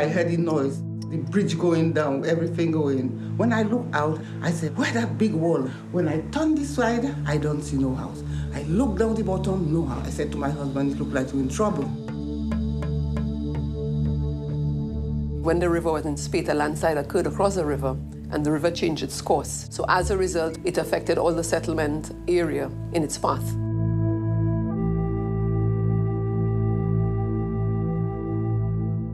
I heard the noise, the bridge going down, everything going. When I look out, I said, where that big wall? When I turn this side, I don't see no house. I look down the bottom, no house. I said to my husband, it looked like we're in trouble. When the river was in spate, a landslide occurred across the river, and the river changed its course. So as a result, it affected all the settlement area in its path.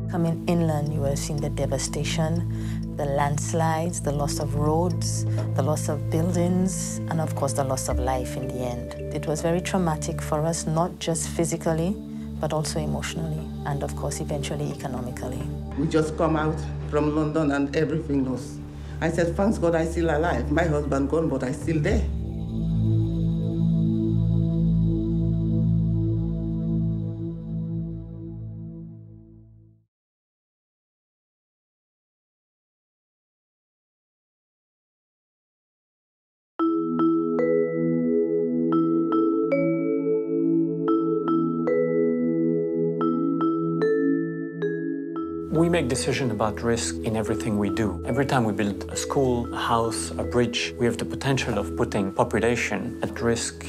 Coming inland, you were seeing the devastation, the landslides, the loss of roads, the loss of buildings, and of course the loss of life in the end. It was very traumatic for us, not just physically, but also emotionally, and of course eventually economically. We just come out from London and everything lost. I said, thanks God I'm still alive. My husband gone, but I'm still there. We make decisions about risk in everything we do. Every time we build a school, a house, a bridge, we have the potential of putting population at risk.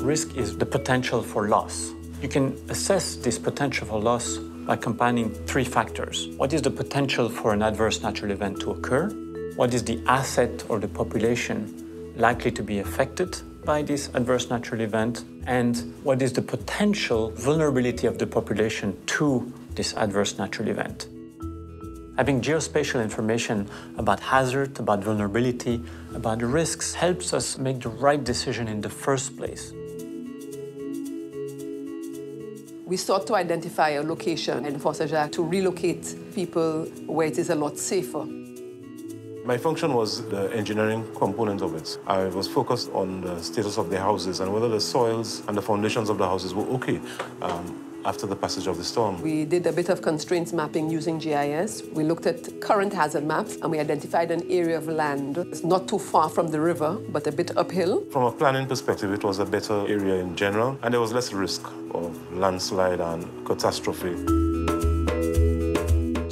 Risk is the potential for loss. You can assess this potential for loss by combining three factors. What is the potential for an adverse natural event to occur? What is the asset or the population likely to be affected by this adverse natural event? And what is the potential vulnerability of the population to this adverse natural event? Having geospatial information about hazard, about vulnerability, about risks helps us make the right decision in the first place. We sought to identify a location in Fort Jacques to relocate people where it is a lot safer. My function was the engineering component of it. I was focused on the status of the houses and whether the soils and the foundations of the houses were okay after the passage of the storm. We did a bit of constraints mapping using GIS. We looked at current hazard maps and we identified an area of land. It's not too far from the river, but a bit uphill. From a planning perspective, it was a better area in general, and there was less risk of landslide and catastrophe.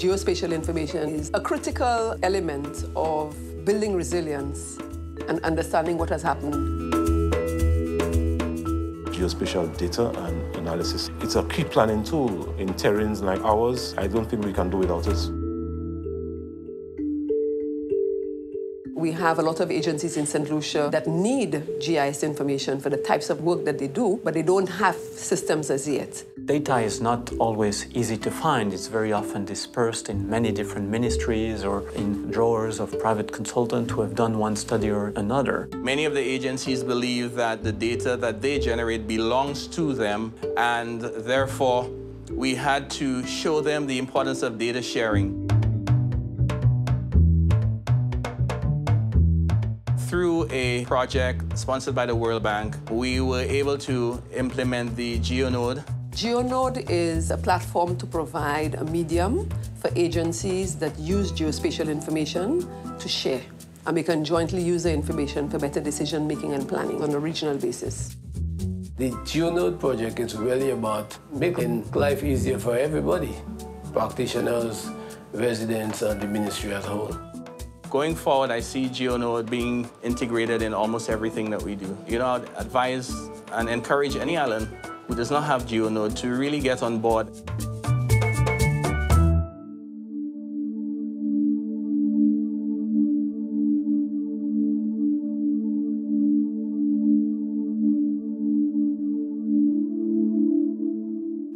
Geospatial information is a critical element of building resilience and understanding what has happened. Geospatial data and analysis. It's a key planning tool in terrains like ours. I don't think we can do without it. We have a lot of agencies in St. Lucia that need GIS information for the types of work that they do, but they don't have systems as yet. Data is not always easy to find. It's very often dispersed in many different ministries or in drawers of private consultants who have done one study or another. Many of the agencies believe that the data that they generate belongs to them, and therefore we had to show them the importance of data sharing. Through a project sponsored by the World Bank, we were able to implement the GeoNode. GeoNode is a platform to provide a medium for agencies that use geospatial information to share. And we can jointly use the information for better decision-making and planning on a regional basis. The GeoNode project is really about making life easier for everybody, practitioners, residents, and the ministry as a whole. Going forward, I see GeoNode being integrated in almost everything that we do. You know, I'd advise and encourage any island who does not have GeoNode to really get on board.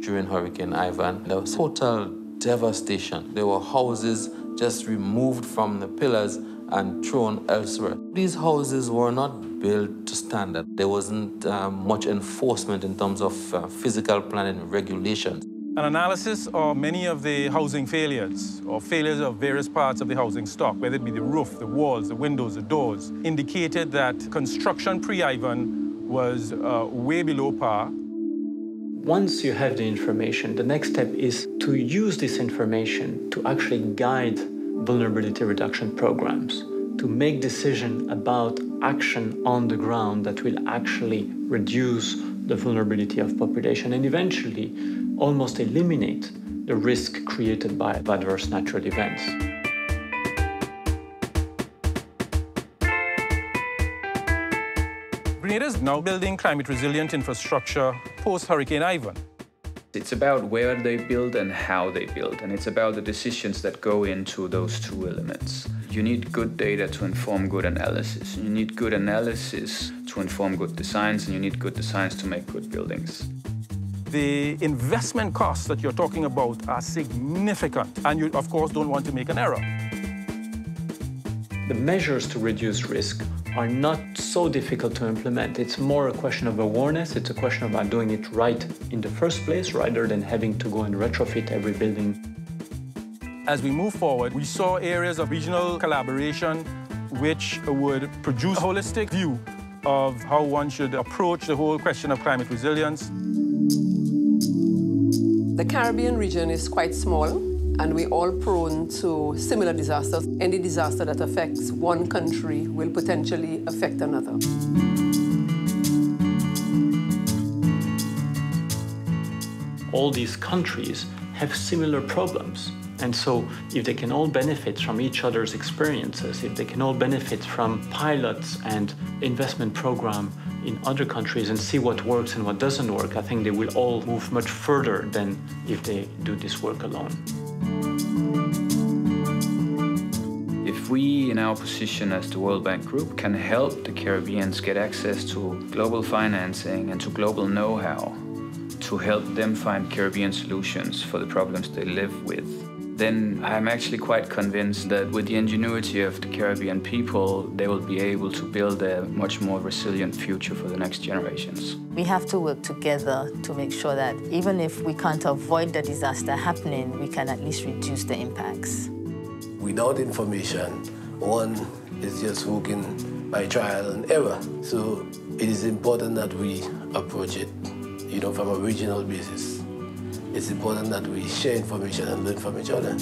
During Hurricane Ivan, there was total devastation. There were houses just removed from the pillars and thrown elsewhere. These houses were not built to standard. There wasn't much enforcement in terms of physical planning regulations. An analysis of many of the housing failures or failures of various parts of the housing stock, whether it be the roof, the walls, the windows, the doors, indicated that construction pre-Ivan was way below par. Once you have the information, the next step is to use this information to actually guide vulnerability reduction programs, to make decisions about action on the ground that will actually reduce the vulnerability of population and eventually almost eliminate the risk created by adverse natural events. Grenada is now building climate-resilient infrastructure post-Hurricane Ivan. It's about where they build and how they build, and it's about the decisions that go into those two elements. You need good data to inform good analysis. You need good analysis to inform good designs, and you need good designs to make good buildings. The investment costs that you're talking about are significant, and you, of course, don't want to make an error. The measures to reduce risk are not so difficult to implement. It's more a question of awareness. It's a question about doing it right in the first place rather than having to go and retrofit every building. As we move forward, we saw areas of regional collaboration which would produce a holistic view of how one should approach the whole question of climate resilience. The Caribbean region is quite small, and we're all prone to similar disasters. Any disaster that affects one country will potentially affect another. All these countries have similar problems. And so if they can all benefit from each other's experiences, if they can all benefit from pilots and investment program in other countries and see what works and what doesn't work, I think they will all move much further than if they do this work alone. If we, in our position as the World Bank Group, can help the Caribbeans get access to global financing and to global know-how to help them find Caribbean solutions for the problems they live with, then I'm actually quite convinced that with the ingenuity of the Caribbean people, they will be able to build a much more resilient future for the next generations. We have to work together to make sure that even if we can't avoid the disaster happening, we can at least reduce the impacts. Without information, one is just working by trial and error. So it is important that we approach it, from a regional basis. It's important that we share information and learn from each other.